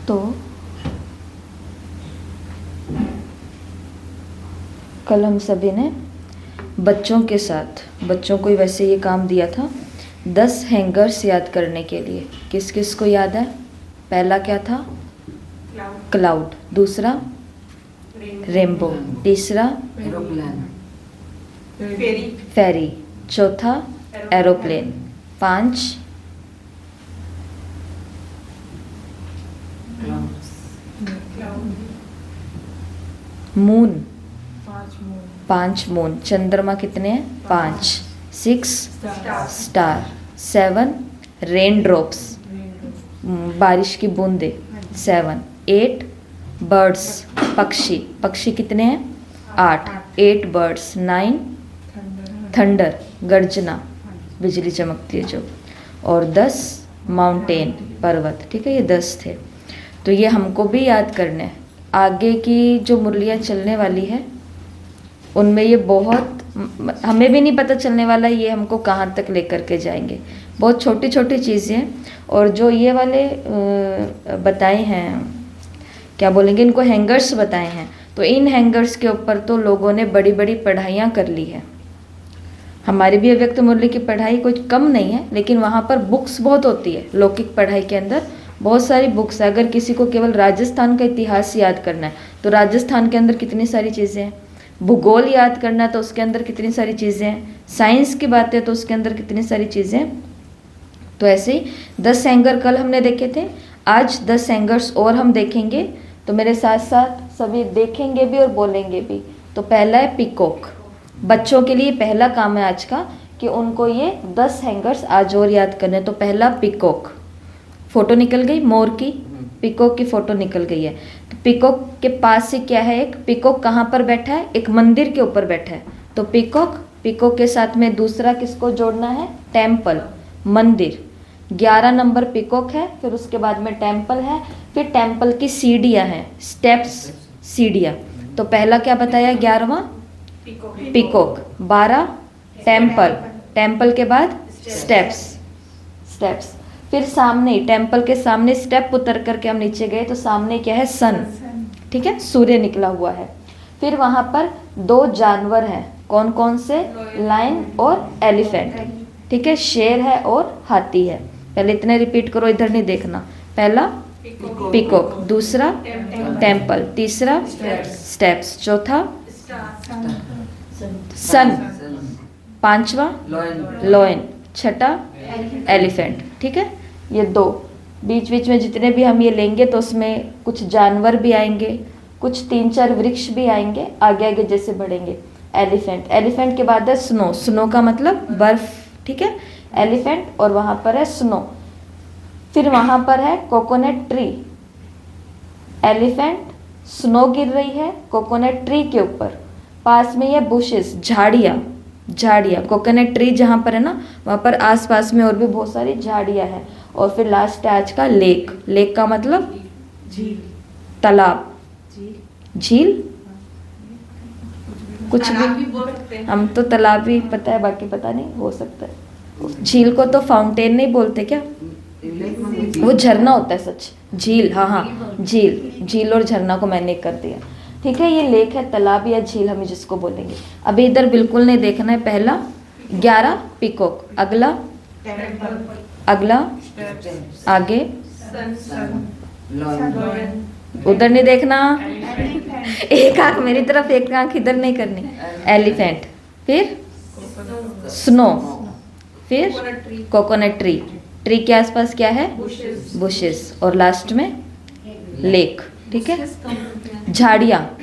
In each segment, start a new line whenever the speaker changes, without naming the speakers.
तो कल हम सभी ने बच्चों के साथ, बच्चों को वैसे ये काम दिया था 10 हैंगर्स याद करने के लिए। किस किस को याद है? पहला क्या था? क्लाउड। दूसरा रेनबो। तीसरा फेरी। चौथा एरोप्लेन। 5 मून। 5 मून। चंद्रमा कितने हैं? 5। 6 स्टार। 7 रेन ड्रॉप्स, बारिश की बूंदे। 7। 8 बर्ड्स, पक्षी। पक्षी कितने हैं? 8। 8 बर्ड्स। 9 थंडर, गर्जना, बिजली चमकती है जो। और 10 माउंटेन, पर्वत। ठीक है, ये 10 थे। तो ये हमको भी याद करने हैं। आगे की जो मुरलियाँ चलने वाली है उनमें ये बहुत, हमें भी नहीं पता चलने वाला ये हमको कहाँ तक लेकर के जाएंगे। बहुत छोटी छोटी चीज़ें हैं। और जो ये वाले बताए हैं, क्या बोलेंगे इनको, हैंगर्स बताए हैं, तो इन हैंगर्स के ऊपर तो लोगों ने बड़ी बड़ी पढ़ाइयाँ कर ली है। हमारी भी अव्यक्त मुरली की पढ़ाई कुछ कम नहीं है, लेकिन वहाँ पर बुक्स बहुत होती है। लौकिक पढ़ाई के अंदर बहुत सारी बुक्स है। अगर किसी को केवल राजस्थान का इतिहास याद करना है तो राजस्थान के अंदर कितनी सारी चीज़ें हैं। भूगोल याद करना है तो उसके अंदर कितनी सारी चीज़ें हैं। साइंस की बात है तो उसके अंदर कितनी सारी चीज़ें हैं। तो ऐसे ही 10 हैंगर कल हमने देखे थे, आज 10 हैंगर्स और हम देखेंगे। तो मेरे साथ साथ सभी देखेंगे भी और बोलेंगे भी। तो पहला है पिकॉक। बच्चों के लिए पहला काम है आज का कि उनको ये 10 हैंगर्स आज और याद करने। तो पहला पिकॉक, फोटो निकल गई मोर की, पिकॉक की फोटो निकल गई है। तो पिकॉक के पास से क्या है, एक पिकॉक कहाँ पर बैठा है? एक मंदिर के ऊपर बैठा है। तो पिकॉक, पिकॉक के साथ में दूसरा किसको जोड़ना है? टेम्पल, मंदिर। 11 नंबर पिकॉक है, फिर उसके बाद में टेम्पल है, फिर टेम्पल की सीढ़ियाँ हैं, स्टेप्स, सीढ़ियाँ। तो पहला क्या बताया? 11वां पिकॉक। 12 टेम्पल, टेम्पल के बाद स्टेप्स, स्टेप्स। फिर सामने, टेम्पल के सामने स्टेप उतर करके हम नीचे गए तो सामने क्या है? सन। ठीक है, सूर्य निकला हुआ है। फिर वहाँ पर 2 जानवर हैं। कौन कौन से? लायन और एलिफेंट। ठीक है, शेर है और हाथी है। पहले इतने रिपीट करो, इधर नहीं देखना। पहला पिकॉक, दूसरा टेम्पल, तीसरा स्टेप्स, चौथा सन, 5वां लॉयन, छठा एलिफेंट। ठीक है, ये 2। बीच बीच में जितने भी हम ये लेंगे तो उसमें कुछ जानवर भी आएंगे, कुछ 3-4 वृक्ष भी आएंगे आगे आगे जैसे बढ़ेंगे। एलिफेंट, एलिफेंट के बाद है स्नो, स्नो का मतलब बर्फ। ठीक है, एलिफेंट और वहाँ पर है स्नो। फिर वहाँ पर है कोकोनट ट्री। एलिफेंट, स्नो गिर रही है कोकोनट ट्री के ऊपर। पास में ये बुशेस, झाड़ियाँ, झाड़ियाँ। कोकोनट ट्री जहाँ पर है ना, वहाँ पर आसपास में और भी बहुत सारी झाड़ियाँ हैं। और फिर लास्ट है आज का लेक। लेक का मतलब झील, तालाब, झील, कुछ भी। हम तो तालाब ही पता है, बाकी पता नहीं, हो सकता है। झील को तो फाउंटेन नहीं बोलते क्या? वो झरना होता है, सच, झील। हाँ हाँ, झील, झील और झरना को मैंने कर दिया। ठीक है, ये लेक है, तालाब या झील हम जिसको बोलेंगे। अभी इधर बिल्कुल नहीं देखना है। पहला 11 पिकॉक, अगला अगला आगे उधर नहीं देखना, एक आंख मेरी तरफ, एक आंख इधर नहीं करनी। एलिफेंट, फिर स्नो, फिर कोकोनट ट्री, ट्री के आसपास क्या है? बुशेस, और लास्ट में लेक। ठीक है, झाड़ियाँ,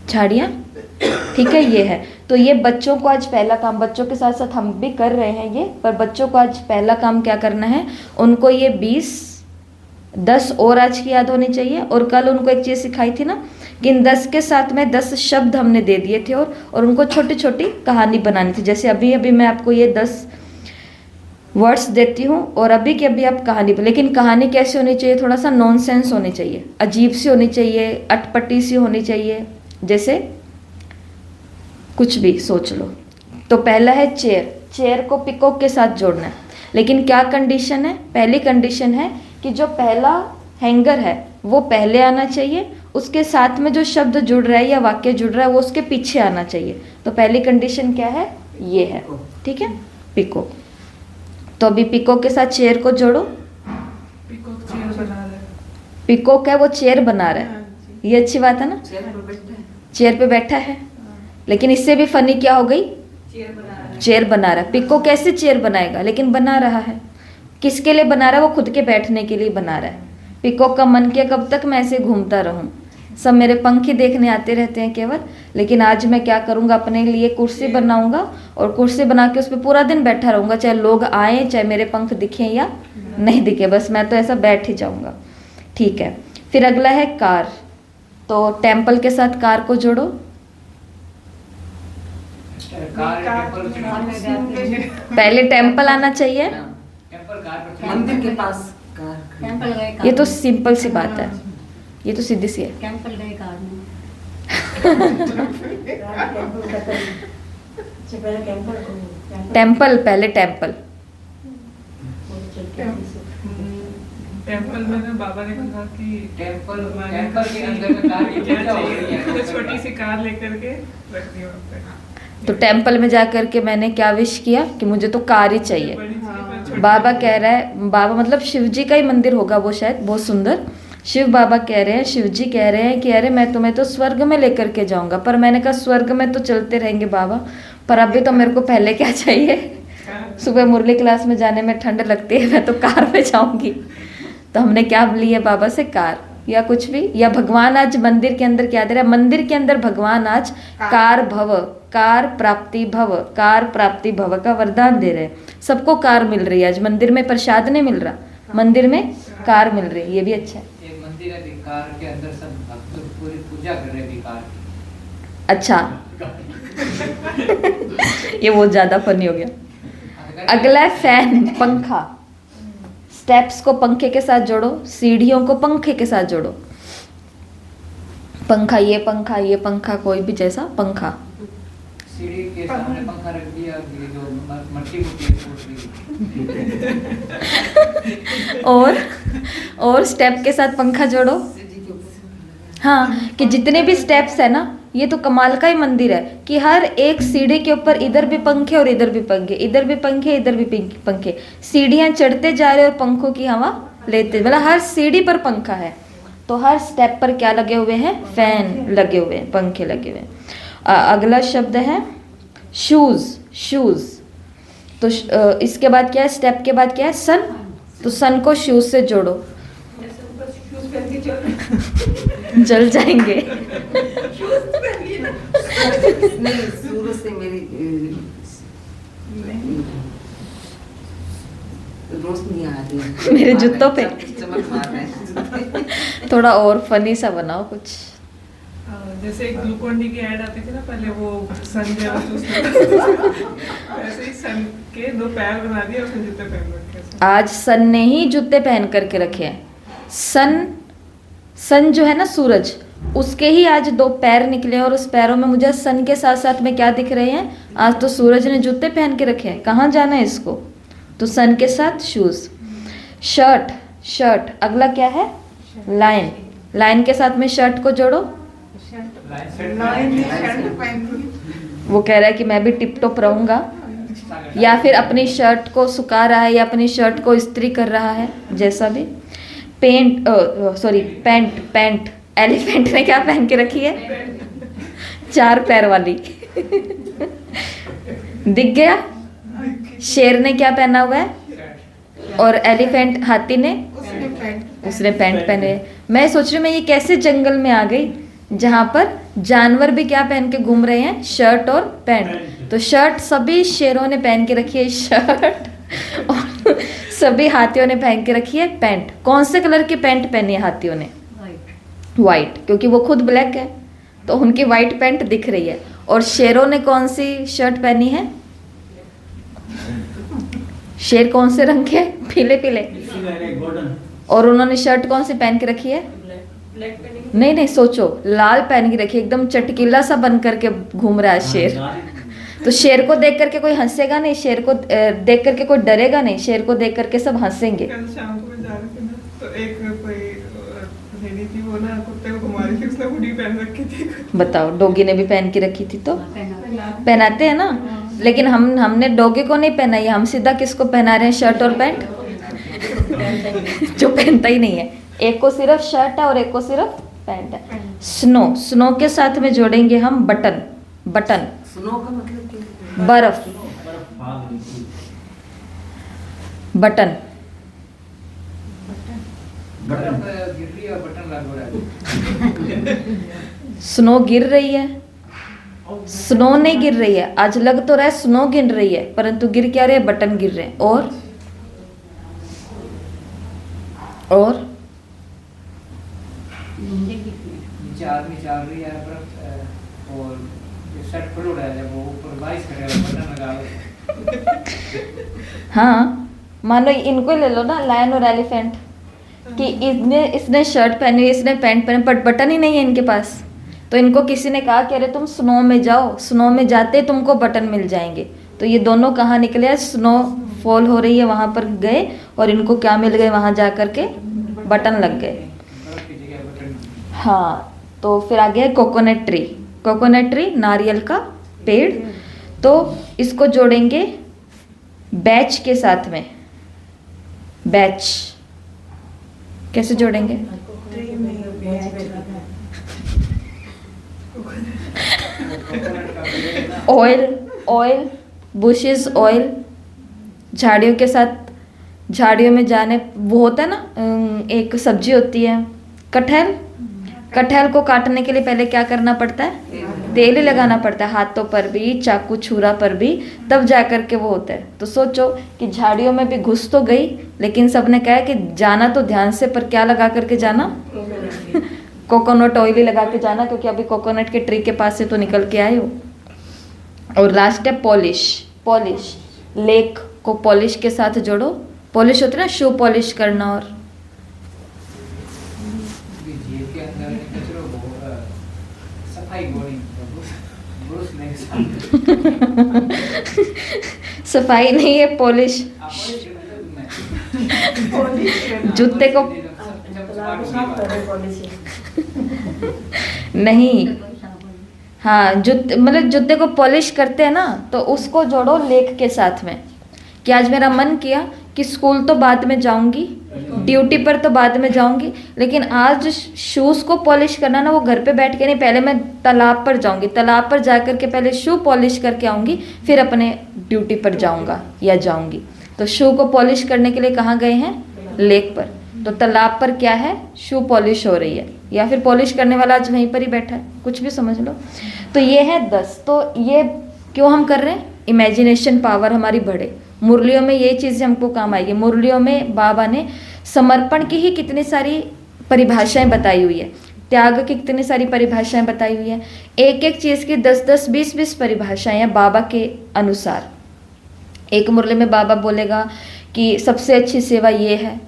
झाड़ियाँ। ठीक है, ये है। तो ये बच्चों को आज पहला काम, बच्चों के साथ साथ हम भी कर रहे हैं ये, पर बच्चों को आज पहला काम क्या करना है? उनको ये 10 और आज की याद होनी चाहिए। और कल उनको एक चीज़ सिखाई थी ना कि इन 10 के साथ में 10 शब्द हमने दे दिए थे और उनको छोटी छोटी कहानी बनानी थी। जैसे अभी अभी मैं आपको ये 10 वर्ड्स देती हूँ और अभी के अभी आप कहानी, लेकिन कहानी कैसी होनी चाहिए? थोड़ा सा नॉनसेंस होनी चाहिए, अजीब सी होनी चाहिए, अटपटी सी होनी चाहिए, जैसे कुछ भी सोच लो। तो पहला है चेयर, चेयर को पिकॉक के साथ जोड़ना है। लेकिन क्या कंडीशन है? पहली कंडीशन है कि जो पहला हैंगर है वो पहले आना चाहिए, उसके साथ में जो शब्द जुड़ रहा है या वाक्य जुड़ रहा है वो उसके पीछे आना चाहिए। तो पहली कंडीशन क्या है, ये है, ठीक है, पिको। तो अभी पिको के साथ चेयर को जोड़ो।
पीकॉक चेयर बना रहा है।
पिकॉक है वो चेयर बना रहा है,
हाँ जी।
ये अच्छी बात है ना,
चेयर पर बैठा है।
चेयर पे बैठा है। लेकिन इससे भी फनी क्या हो गई,
चेयर बना रहा है।
चेयर बना रहा है। पिको कैसे चेयर बनाएगा, लेकिन बना रहा है। किसके लिए बना रहा है, वो खुद के बैठने के लिए बना रहा है। पिको का मन किया कब तक मैं ऐसे घूमता रहूं, सब मेरे पंख ही देखने आते रहते हैं केवल, लेकिन आज मैं क्या करूंगा, अपने लिए कुर्सी बनाऊंगा और कुर्सी बना के उस पर पूरा दिन बैठा रहूंगा, चाहे लोग आए चाहे मेरे पंख दिखें या नहीं दिखे, बस मैं तो ऐसा बैठ ही जाऊंगा। ठीक है, फिर अगला है कार। तो टेम्पल के साथ कार को जोड़ो। पहले टेम्पल आना चाहिए,
मंदिर के पास कार।
टेंपल गए कार
ये तो
में।
सिंपल सी बात है, ये तो सीधी सी है।
टेंपल गए कार में।
टेम्पल पहले टेम्पल।
टेम्पल में ना बाबा ने कहा कि
टेम्पल
भगवान
टेम्पल के अंदर में कार की
क्या
पूजा हो रही
चाहिए,
है।
तो छोटी सी कार लेकर के रख दी वहाँ पे।
तो टेम्पल में जा कर के मैंने क्या विश किया कि मुझे तो कार ही चाहिए।
बड़ी सी पर छोटी
बाबा
सी।
कह रहा है, बाबा मतलब शिव जी का ही मंदिर होगा वो शायद, बहुत सुंदर। शिव बाबा कह रहे हैं, शिव जी कह रहे हैं कि अरे मैं तुम्हें तो स्वर्ग में लेकर के जाऊंगा। पर मैंने कहा स्वर्ग में तो चलते रहेंगे बाबा, पर अभी तो मेरे को पहले क्या चाहिए, सुबह मुरली क्लास में जाने में ठंड लगती है, मैं तो कार में जाऊंगी। तो हमने क्या लिया बाबा से, कार या कुछ भी, या भगवान आज मंदिर के अंदर क्या दे रहा है, मंदिर के अंदर भगवान आज कार भव, कार प्राप्ति भव, कार प्राप्ति भव का वरदान दे रहे हैं। सबको कार मिल रही है आज, मंदिर में प्रसाद नहीं मिल रहा, मंदिर में कार मिल रही है, ये भी अच्छा है।
एक मंदिर है कार के अंदर, सब भक्त पूरी पूजा कर रहे हैं कार की।
अच्छा ये बहुत ज्यादा फनी हो गया। अगला है फैन, पंखा। स्टेप्स को पंखे के साथ जोड़ो, सीढ़ियों को पंखे के साथ जोड़ो। पंखा, ये पंखा, ये पंखा, कोई भी जैसा पंखा।
सीढ़ी के सामने पंखा रख दिया, ये जो मट्टी मुट्टी फूट रही।
और स्टेप के साथ पंखा जोड़ो।
सीढ़ी के ऊपर।
हाँ, कि जितने भी स्टेप्स है ना, ये तो कमाल का ही मंदिर है कि हर एक सीढ़ी के ऊपर इधर भी पंखे और इधर भी पंखे, इधर भी पंखे, इधर भी पंखे। सीढ़ियाँ चढ़ते जा रहे और पंखों की हवा लेते, मतलब हर सीढ़ी पर पंखा है। तो हर स्टेप पर क्या लगे हुए हैं, फैन लगे हुए हैं, पंखे लगे हुए हैं। अगला शब्द है शूज, शूज। तो इसके बाद क्या है, स्टेप के बाद क्या है, सन। तो सन को शूज से जोड़ो, जल जाएंगे।
नहीं, सूरज से मेरी रोशनी आ रही है
मेरे जूतों पे।
चमक मार रहे हैं।
थोड़ा और फनी सा बनाओ कुछ।
जैसे एक ग्लूकोन डी की ऐड आती थी ना पहले, वो सन वैसे ही सन के दो पैर बना दिए, उसमें जूते पहन रखे।
आज सन ने ही जूते पहन करके रखे हैं। सन जो है ना सूरज, उसके ही आज दो पैर निकले और उस पैरों में मुझे सन के साथ साथ में क्या दिख रहे हैं, आज तो सूरज ने जूते पहन के रखे हैं। कहाँ जाना है इसको, तो सन के साथ शूज। Shirt, shirt. अगला क्या है, लाइन। लाइन के साथ में शर्ट को जोड़ो। वो कह रहा है कि मैं भी टिप टॉप रहूंगा, या फिर अपनी शर्ट को सुखा रहा है या अपनी शर्ट को इस्त्री कर रहा है, जैसा भी। Paint, sorry pant, pant. Elephant ने क्या पहन के रखी है, 4 पैर वाली। दिख गया, शेर ने क्या पहना हुआ है, और एलिफेंट हाथी ने, उसने पैंट पहने। मैं सोच रही हूँ मैं ये कैसे जंगल में आ गई जहाँ पर जानवर भी क्या पहन के घूम रहे हैं, शर्ट और पैंट। तो शर्ट सभी शेरों ने पहन के रखी है शर्ट, और सभी हाथियों ने पहन के रखी है पैंट। कौन से कलर की पैंट पहनी है हाथियों ने, वाइट, क्योंकि वो खुद ब्लैक है तो उनकी वाइट पैंट दिख रही है। और शेरों ने कौन सी शर्ट पहनी है, शेर कौन से रंग के, पीले पीले। और उन्होंने शर्ट कौन सी पहन के रखी है, नहीं नहीं सोचो, लाल पहन के रखी है, एकदम चटकीला सा बन करके घूम रहा है शेर। तो शेर को देख करके कोई हंसेगा नहीं, शेर को देख करके कोई डरेगा नहीं, शेर को देख करके सब हंसेंगे।
कल शाम को मैं जा रही थी ना, तो एक कोई लेडी थी, वो ना कुत्ते को घुमा रही थी, उसने हुडी पहन रखी थी।
बताओ, डॉगी ने भी पहन के रखी थी तो
पहना
पहनाते हैं ना, लेकिन हमने डॉगी को नहीं पहनाई, हम सीधा किसको पहना रहे हैं, शर्ट और पैंट। जो पहनता ही नहीं है, एक को सिर्फ शर्ट है और एक को सिर्फ पैंट है। स्नो, स्नो के साथ में जोड़ेंगे हम बटन, बटन
स्नो का मतलब क्या है?
बर्फ, बटन,
बटन गिर रही है, बटन लग रहा है।
स्नो गिर रही है, स्नो नहीं गिर रही है, आज लग तो रहा है स्नो गिर रही है, परंतु गिर क्या रहे हैं, बटन गिर रहे हैं। और
नीचे आदमी चल रही है पर और शर्ट खुल रहा है, वो ऊपर बाइस कर रहा है, बटन लगा हुआ।
हाँ, मानो इनको ही ले लो ना, लायन और एलिफेंट, कि इसने शर्ट पहनी हुई, इसने पैंट पहने, बट बटन ही नहीं है इनके पास। तो इनको किसी ने कहा कि अरे तुम स्नो में जाओ, स्नो में जाते तुमको बटन मिल जाएंगे। तो ये दोनों कहाँ निकले, स्नो फॉल हो रही है वहाँ पर गए, और इनको क्या मिल गए, वहाँ जा कर के बटन लग गए।
बर्फ की जगह बटन।
हाँ, तो फिर आ गया कोकोनट ट्री, कोकोनट ट्री नारियल का पेड़। तो इसको जोड़ेंगे बैच के साथ में, बैच कैसे जोड़ेंगे,
कोकोनट का पेड़ है ना,
ऑयल, ऑयल, बुशेस, ऑयल, झाड़ियों के साथ, झाड़ियों में जाने, वो होता है ना, एक सब्जी होती है कटहल, कटहल को काटने के लिए पहले क्या करना पड़ता है, तेल ही लगाना पड़ता है, हाथों पर भी, चाकू छुरा पर भी, तब जा कर के वो होता है। तो सोचो कि झाड़ियों में भी घुस तो गई, लेकिन सबने कहा कि जाना तो ध्यान से, पर क्या लगा करके जाना, कोकोनट ऑयल ही लगा के जाना, क्योंकि अभी कोकोनट के ट्री के पास से तो निकल के आए हो। और लास्ट है पॉलिश, पॉलिश, लेक को पॉलिश के साथ जोड़ो। पॉलिश होता है ना, शू पॉलिश करना। और
जेब के अंदर कचरा वो सफाई बोली ब्रूस नहीं साथ
सफाई नहीं है, पॉलिश,
आप बोली
जूते को नहीं, हाँ, जूते मतलब जूते को पॉलिश करते हैं ना, तो उसको जोड़ो लेक के साथ में। कि आज मेरा मन किया कि स्कूल तो बाद में जाऊंगी, ड्यूटी पर तो बाद में जाऊंगी, लेकिन आज शूज़ को पॉलिश करना ना, वो घर पे बैठ के नहीं, पहले मैं तालाब पर जाऊंगी, तालाब पर जा कर के पहले शू पॉलिश करके आऊंगी, फिर अपने ड्यूटी पर जाऊंगा या जाऊंगी। तो शू को पॉलिश करने के लिए कहाँ गए हैं, लेक पर। तो तालाब पर क्या है, शू पॉलिश हो रही है, या फिर पॉलिश करने वाला आज वहीं पर ही बैठा है, कुछ भी समझ लो। तो ये है 10। तो ये क्यों हम कर रहे हैं, इमेजिनेशन पावर हमारी बढ़े। मुरलियों में ये चीज़ें हमको काम आएगी। मुरलियों में बाबा ने समर्पण की ही कितनी सारी परिभाषाएं बताई हुई है, त्याग की कितनी सारी परिभाषाएं बताई हुई है, एक एक चीज़ की 10-10, 20-20 परिभाषाएं हैं बाबा के अनुसार। एक मुरली में बाबा बोलेगा कि सबसे अच्छी सेवा ये है,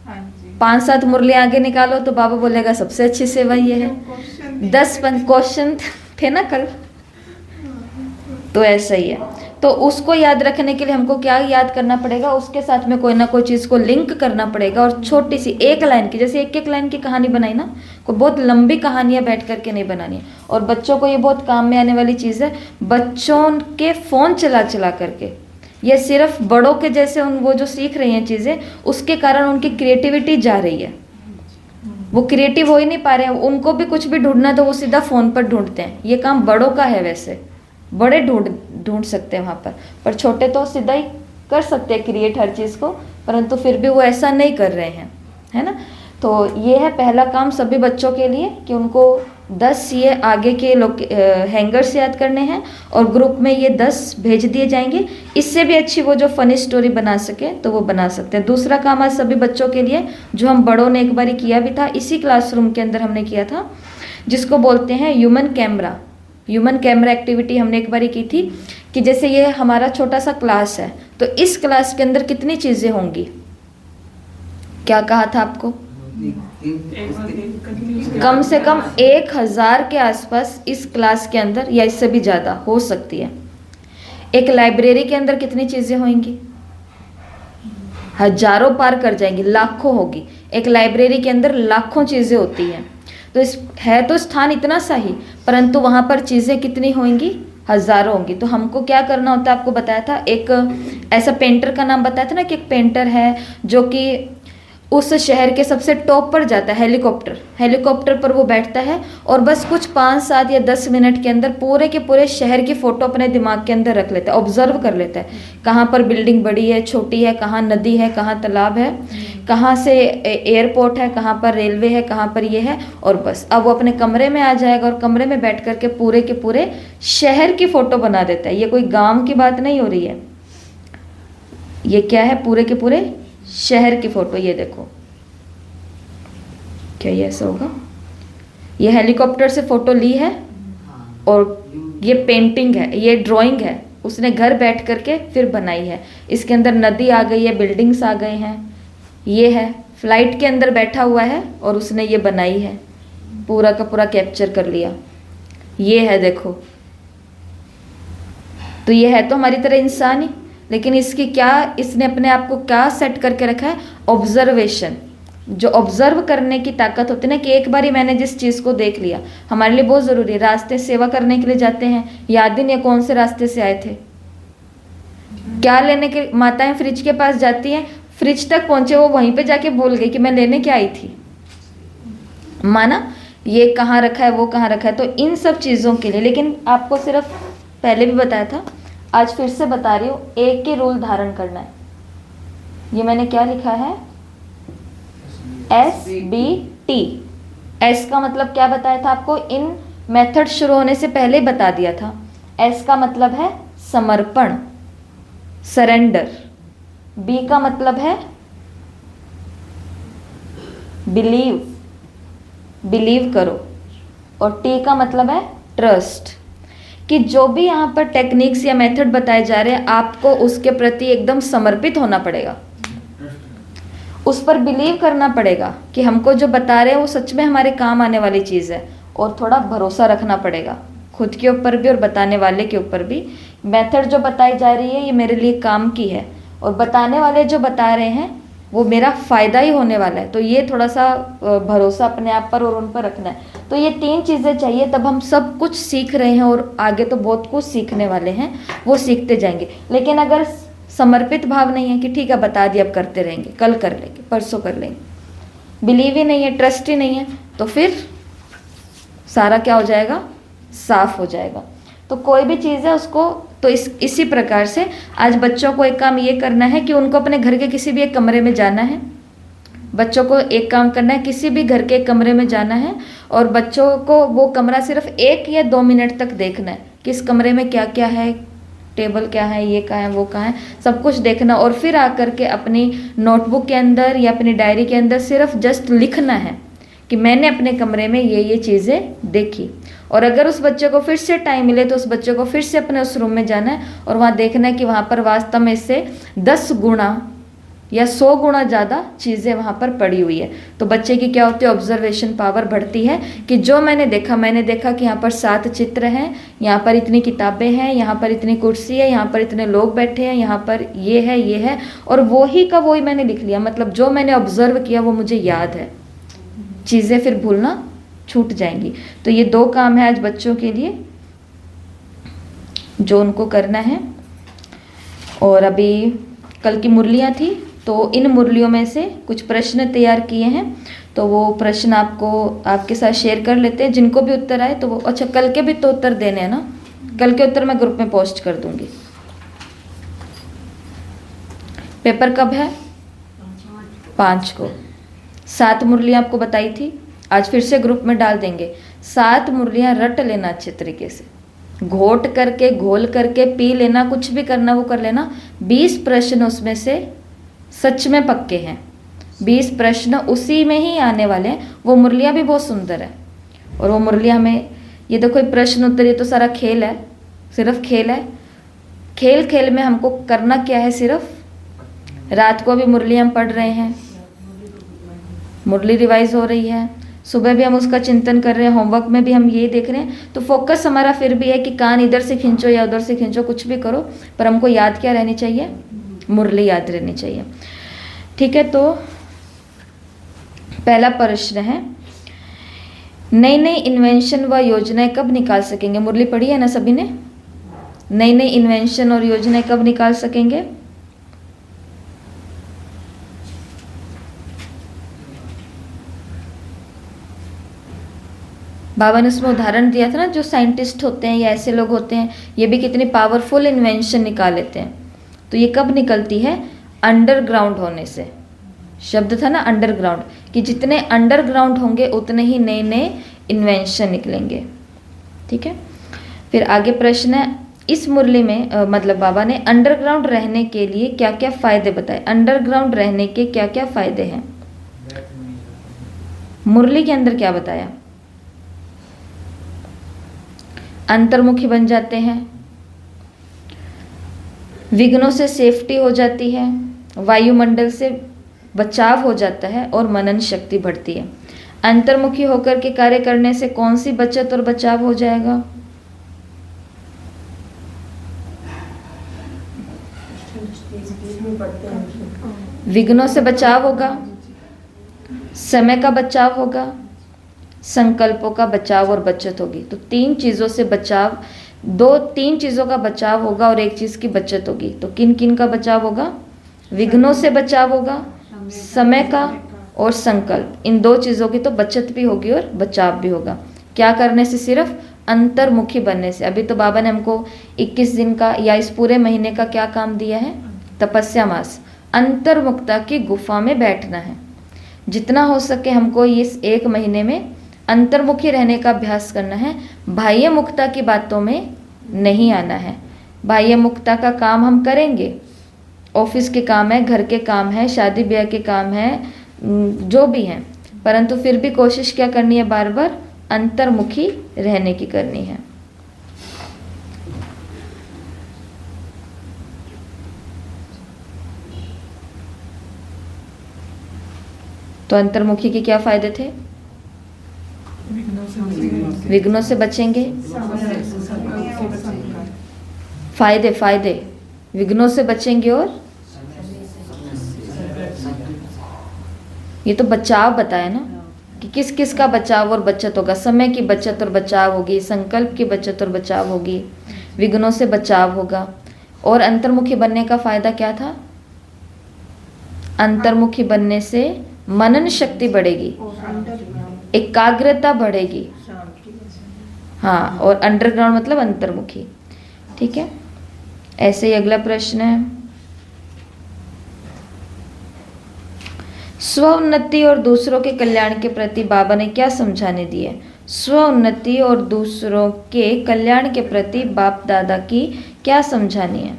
हाँ जी।
5-7 मुरली आगे निकालो तो बाबा बोलेगा सबसे अच्छी सेवा ये है। 10 क्वेश्चन थे ना कल, तो ऐसा ही है। तो उसको याद रखने के लिए हमको क्या याद करना पड़ेगा, उसके साथ में कोई ना कोई चीज़ को लिंक करना पड़ेगा। और छोटी सी एक लाइन की, जैसे एक एक लाइन की कहानी बनाई ना, कोई बहुत लंबी कहानियाँ बैठ करके नहीं बनानी है। और बच्चों को ये बहुत काम में आने वाली चीज़ है। बच्चों के फ़ोन चला चला करके, ये सिर्फ बड़ों के जैसे उन वो जो सीख रही हैं चीज़ें, उसके कारण उनकी क्रिएटिविटी जा रही है, वो क्रिएटिव हो ही नहीं पा रहे हैं। उनको भी कुछ भी ढूंढना है तो वो सीधा फ़ोन पर ढूंढते हैं। ये काम बड़ों का है, वैसे बड़े ढूंढ सकते हैं वहाँ पर छोटे तो सीधा ही कर सकते हैं क्रिएट हर चीज़ को, परंतु फिर भी वो ऐसा नहीं कर रहे हैं, है ना। तो ये है पहला काम सभी बच्चों के लिए कि उनको 10 ये आगे के हैंगर्स याद करने हैं, और ग्रुप में ये 10 भेज दिए जाएंगे। इससे भी अच्छी वो जो फनी स्टोरी बना सके तो वो बना सकते हैं। दूसरा काम आज सभी बच्चों के लिए, जो हम बड़ों ने एक बार किया भी था, इसी क्लासरूम के अंदर हमने किया था, जिसको बोलते हैं human camera. Human camera activity हमने एक बार की थी कि जैसे ये हमारा छोटा सा क्लास है, तो इस क्लास के अंदर कितनी चीज़ें होंगी, क्या कहा था आपको, कम से कम 1000 के आसपास इस क्लास के अंदर, या इससे भी ज़्यादा हो सकती है। एक लाइब्रेरी के अंदर कितनी चीज़ें होंगी, हजारों पार कर जाएंगी, लाखों होगी। एक लाइब्रेरी के अंदर लाखों चीज़ें होती हैं, तो इस है तो स्थान इतना सा ही, परंतु वहाँ पर चीज़ें कितनी होंगी, हजारों होंगी। तो हमको क्या करना होता है, आपको बताया था, एक ऐसा पेंटर का नाम बताया था ना कि एक पेंटर है जो कि उस शहर के सबसे टॉप पर जाता है, हेलीकॉप्टर पर वो बैठता है और बस कुछ 5, 7 या 10 मिनट के अंदर पूरे के पूरे शहर की फ़ोटो अपने दिमाग के अंदर रख लेता है, ऑब्जर्व कर लेता है, कहाँ पर बिल्डिंग बड़ी है, छोटी है, कहाँ नदी है, कहाँ तालाब है, कहाँ से एयरपोर्ट है, कहाँ पर रेलवे है, कहाँ पर ये है, और बस अब वो अपने कमरे में आ जाएगा और कमरे में बैठ कर के पूरे के पूरे शहर की फ़ोटो बना देता है। ये कोई गाँव की बात नहीं हो रही है, ये क्या है, पूरे के पूरे शहर की फ़ोटो। ये देखो, क्या ये ऐसा होगा, ये हेलीकॉप्टर से फ़ोटो ली है और ये पेंटिंग है, ये ड्राइंग है, उसने घर बैठ करके फिर बनाई है। इसके अंदर नदी आ गई है, बिल्डिंग्स आ गए हैं, ये है फ्लाइट के अंदर बैठा हुआ है और उसने ये बनाई है, पूरा का पूरा कैप्चर कर लिया। ये है देखो, तो ये है तो हमारी तरह इंसान ही, लेकिन इसकी क्या, इसने अपने आप को क्या सेट करके रखा है, ऑब्जर्वेशन। जो ऑब्जर्व करने की ताकत होती है ना, कि एक बार ही मैंने जिस चीज़ को देख लिया, हमारे लिए बहुत ज़रूरी है। रास्ते सेवा करने के लिए जाते हैं, याद ही नहीं है कौन से रास्ते से आए थे, क्या लेने के, माताएं फ्रिज के पास जाती हैं, फ्रिज तक पहुंचे, वो वहीं पे जाके भूल गई कि मैं लेने क्या आई थी, माना ये कहाँ रखा है, वो कहाँ रखा है। तो इन सब चीज़ों के लिए, लेकिन आपको सिर्फ पहले भी बताया था, आज फिर से बता रही हूँ, एक ही रूल धारण करना है। ये मैंने क्या लिखा है, SBT। S का मतलब क्या बताया था आपको, इन मेथड शुरू होने से पहले बता दिया था। S का मतलब है समर्पण, सरेंडर। B का मतलब है बिलीव करो, और T का मतलब है ट्रस्ट। कि जो भी यहाँ पर टेक्निक्स या मेथड बताए जा रहे हैं, आपको उसके प्रति एकदम समर्पित होना पड़ेगा, उस पर बिलीव करना पड़ेगा कि हमको जो बता रहे हैं वो सच में हमारे काम आने वाली चीज़ है, और थोड़ा भरोसा रखना पड़ेगा खुद के ऊपर भी और बताने वाले के ऊपर भी। मेथड जो बताई जा रही है ये मेरे लिए काम की है, और बताने वाले जो बता रहे हैं वो मेरा फ़ायदा ही होने वाला है। तो ये थोड़ा सा भरोसा अपने आप पर और उन पर रखना है। तो ये 3 चीज़ें चाहिए, तब हम सब कुछ सीख रहे हैं, और आगे तो बहुत कुछ सीखने वाले हैं, वो सीखते जाएंगे। लेकिन अगर समर्पित भाव नहीं है कि ठीक है बता दिया, अब करते रहेंगे, कल कर लेंगे, परसों कर लेंगे, बिलीव ही नहीं है, ट्रस्ट ही नहीं है, तो फिर सारा क्या हो जाएगा, साफ हो जाएगा। तो कोई भी चीज़ है उसको, तो इसी प्रकार से आज बच्चों को एक काम ये करना है कि उनको अपने घर के किसी भी एक कमरे में जाना है। बच्चों को एक काम करना है, किसी भी घर के कमरे में जाना है, और बच्चों को वो कमरा सिर्फ 1 या 2 मिनट तक देखना है कि इस कमरे में क्या क्या है, टेबल क्या है, ये कहाँ है, वो कहाँ है, सब कुछ देखना। और फिर आकर के अपनी नोटबुक के अंदर या अपनी डायरी के अंदर सिर्फ जस्ट लिखना है कि मैंने अपने कमरे में ये चीज़ें देखी। और अगर उस बच्चे को फिर से टाइम मिले तो उस बच्चे को फिर से अपने उस रूम में जाना है और वहाँ देखना है कि वहाँ पर वास्तव में इससे 10 गुना या 100 गुना ज़्यादा चीज़ें वहाँ पर पड़ी हुई है। तो बच्चे की क्या होती है, ऑब्जर्वेशन पावर बढ़ती है कि जो मैंने देखा कि यहाँ पर 7 चित्र हैं, यहाँ पर इतनी किताबें हैं, यहाँ पर इतनी कुर्सी है, यहाँ पर इतने लोग बैठे हैं, यहाँ पर ये है, और वही का वही मैंने लिख लिया। मतलब जो मैंने ऑब्जर्व किया वो मुझे याद है, चीज़ें फिर भूलना छूट जाएंगी। तो ये 2 काम है आज बच्चों के लिए जो उनको करना है। और अभी कल की मुरलियाँ थी, तो इन मुरलियों में से कुछ प्रश्न तैयार किए हैं, तो वो प्रश्न आपके साथ शेयर कर लेते हैं। जिनको भी उत्तर आए तो वो, अच्छा कल के भी तो उत्तर देने हैं ना, कल के उत्तर मैं ग्रुप में पोस्ट कर दूंगी। पेपर कब है, 5 को। 7 मुरलियाँ आपको बताई थी, आज फिर से ग्रुप में डाल देंगे। 7 मुरलियाँ रट लेना अच्छे तरीके से, घोट करके घोल करके पी लेना, कुछ भी करना वो कर लेना। 20 प्रश्न उसमें से सच में पक्के हैं, 20 प्रश्न उसी में ही आने वाले हैं। वो मुरलियाँ भी बहुत सुंदर है, और वो मुरलियाँ में ये देखो ये प्रश्न उत्तर, ये तो सारा खेल है, सिर्फ खेल है। खेल में हमको करना क्या है, सिर्फ रात को भी मुरलियाँ हम पढ़ रहे हैं, मुरली रिवाइज हो रही है, सुबह भी हम उसका चिंतन कर रहे हैं, होमवर्क में भी हम ये देख रहे हैं। तो फोकस हमारा फिर भी है कि कान इधर से खींचो या उधर से खींचो, कुछ भी करो, पर हमको याद क्या रहनी चाहिए, मुरली याद रहनी चाहिए। ठीक है, तो पहला प्रश्न है, नई नई इन्वेंशन व योजनाएं कब निकाल सकेंगे? मुरली पढ़ी है ना सभी ने? नई नई इन्वेंशन और योजनाएं कब निकाल सकेंगे? बाबा ने उसमें उदाहरण दिया था ना, जो साइंटिस्ट होते हैं या ऐसे लोग होते हैं, ये भी कितनी पावरफुल इन्वेंशन निकाल लेते हैं। तो ये कब निकलती है? अंडरग्राउंड होने से। शब्द था ना अंडरग्राउंड, कि जितने अंडरग्राउंड होंगे उतने ही नए नए इन्वेंशन निकलेंगे। ठीक है, फिर आगे प्रश्न है, इस मुरली में मतलब बाबा ने अंडरग्राउंड रहने के लिए क्या क्या फायदे बताए? अंडरग्राउंड रहने के क्या क्या फायदे हैं? मुरली के अंदर क्या बताया? अंतर्मुखी बन जाते हैं, विघ्नों से सेफ्टी हो जाती है, वायुमंडल से बचाव हो जाता है और मनन शक्ति बढ़ती है। अंतर्मुखी होकर के कार्य करने से कौन सी बचत और बचाव हो जाएगा? विघ्नों से बचाव होगा, समय का बचाव होगा, संकल्पों का बचाव और बचत होगी। तो तीन चीज़ों से बचाव, तीन चीज़ों का बचाव होगा और एक चीज़ की बचत होगी। तो किन किन का बचाव होगा? विघ्नों से बचाव होगा, समय का और संकल्प, इन दो चीज़ों की तो बचत भी होगी और बचाव भी होगा। क्या करने से? सिर्फ अंतर्मुखी बनने से। अभी तो बाबा ने हमको 21 दिन का या इस पूरे महीने का क्या काम दिया है? तपस्या मास। अंतर्मुखता की गुफा में बैठना है। जितना हो सके हमको इस एक महीने में अंतर्मुखी रहने का अभ्यास करना है। बाह्य मुक्ता की बातों में नहीं आना है। बाह्य मुक्ता का काम हम करेंगे, ऑफिस के काम है, घर के काम है, शादी ब्याह के काम है, जो भी हैं, परंतु फिर भी कोशिश क्या करनी है? बार बार अंतर्मुखी रहने की करनी है। तो अंतर्मुखी के क्या फायदे थे? विघ्नों से बचेंगे। फायदे विघ्नों से बचेंगे और ये तो बचाव बताया ना, कि किस किस का बचाव और बचत होगा। समय की बचत और बचाव होगी, संकल्प की बचत और बचाव होगी, विघ्नों से बचाव होगा। और अंतर्मुखी बनने का फायदा क्या था? अंतर्मुखी बनने से मनन शक्ति बढ़ेगी, एकाग्रता बढ़ेगी। हाँ, और अंडरग्राउंड मतलब अंतर्मुखी। ठीक है, ऐसे ही अगला प्रश्न है, स्व उन्नति और दूसरों के कल्याण के प्रति बाबा ने क्या समझाने दिए? स्व उन्नति और दूसरों के कल्याण के प्रति बाप दादा की क्या समझानी है?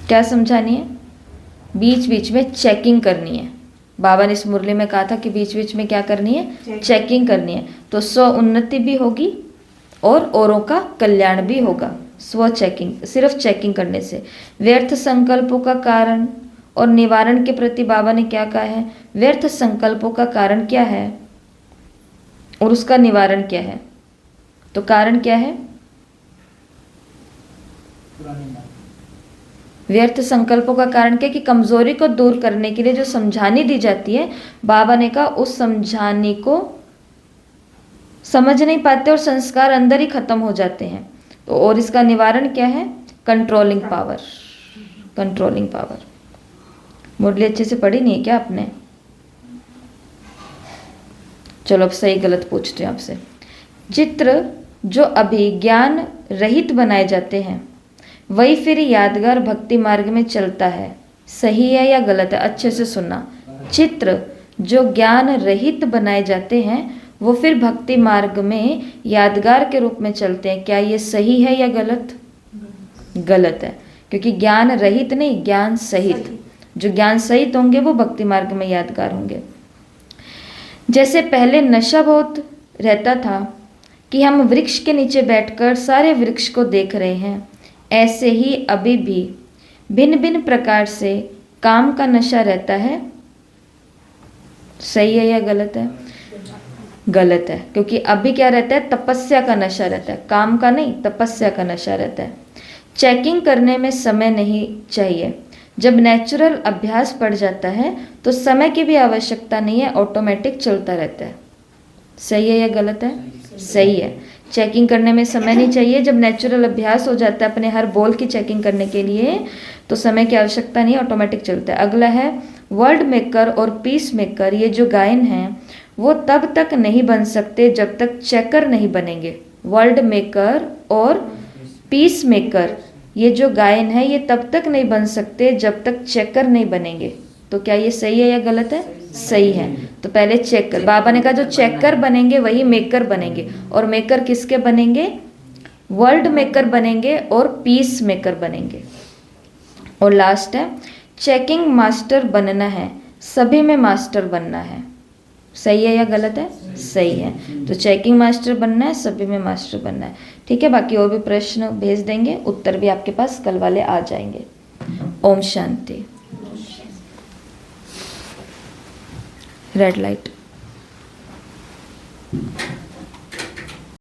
क्या समझानी है? बीच बीच में चेकिंग करनी है। बाबा ने इस मुरली में कहा था कि बीच बीच में क्या करनी है? चेकिंग करनी है। तो स्व उन्नति भी होगी और औरों का कल्याण भी होगा। स्व चेकिंग, सिर्फ चेकिंग करने से। व्यर्थ संकल्पों का कारण और निवारण के प्रति बाबा ने क्या कहा है? व्यर्थ संकल्पों का कारण क्या है और उसका निवारण क्या है? तो कारण क्या है? व्यर्थ संकल्पों का कारण क्या? कि कमजोरी को दूर करने के लिए जो समझानी दी जाती है, बाबा ने कहा उस समझानी को समझ नहीं पाते और संस्कार अंदर ही खत्म हो जाते हैं। तो और इसका निवारण क्या है? Controlling power. Controlling power. मुरली अच्छे से पढ़ी नहीं है क्या आपने? चलो अब सही गलत पूछते हैं आपसे। चित्र जो अभी ज्ञान रहित बनाए जाते हैं वही फिर यादगार भक्ति मार्ग में चलता है, सही है या गलत है? अच्छे से सुनना। चित्र जो ज्ञान रहित बनाए जाते हैं वो फिर भक्ति मार्ग में यादगार के रूप में चलते हैं, क्या ये सही है या गलत? गलत है, क्योंकि ज्ञान रहित नहीं, ज्ञान सहित। जो ज्ञान सहित होंगे वो भक्ति मार्ग में यादगार होंगे। जैसे पहले नशा बहुत रहता था कि हम वृक्ष के नीचे बैठकर सारे वृक्ष को देख रहे हैं, ऐसे ही अभी भी भिन्न भिन्न प्रकार से काम का नशा रहता है। सही है या गलत है? गलत है, क्योंकि अभी क्या रहता है? तपस्या का नशा रहता है, काम का नहीं, तपस्या का नशा रहता है। चेकिंग करने में समय नहीं चाहिए। जब नेचुरल अभ्यास पड़ जाता है तो समय की भी आवश्यकता नहीं है, ऑटोमेटिक चलता रहता है। सही है या गलत है? सही है। चेकिंग करने में समय नहीं चाहिए। जब नेचुरल अभ्यास हो जाता है अपने हर बॉल की चेकिंग करने के लिए तो समय की आवश्यकता नहीं, ऑटोमेटिक चलता है। अगला है वर्ल्ड मेकर और पीस मेकर, ये जो गायन हैं वो तब तक नहीं बन सकते जब तक चेकर नहीं बनेंगे। वर्ल्ड मेकर और पीस मेकर, ये जो गायन है ये तब तक नहीं बन सकते जब तक चेकर नहीं बनेंगे। तो क्या ये सही है या गलत है? सही है। तो पहले चेकर, बाबा ने कहा जो चेकर बनेंगे वही मेकर बनेंगे, और मेकर किसके बनेंगे? वर्ल्ड मेकर बनेंगे और पीस मेकर बनेंगे। और लास्ट है चेकिंग मास्टर बनना है, सभी में मास्टर बनना है। सही है या गलत है? सही है। तो चेकिंग मास्टर बनना है, सभी में मास्टर बनना है। ठीक है, बाकी और भी प्रश्न भेज देंगे, उत्तर भी आपके पास कल वाले आ जाएंगे। ओम शांति। Red light.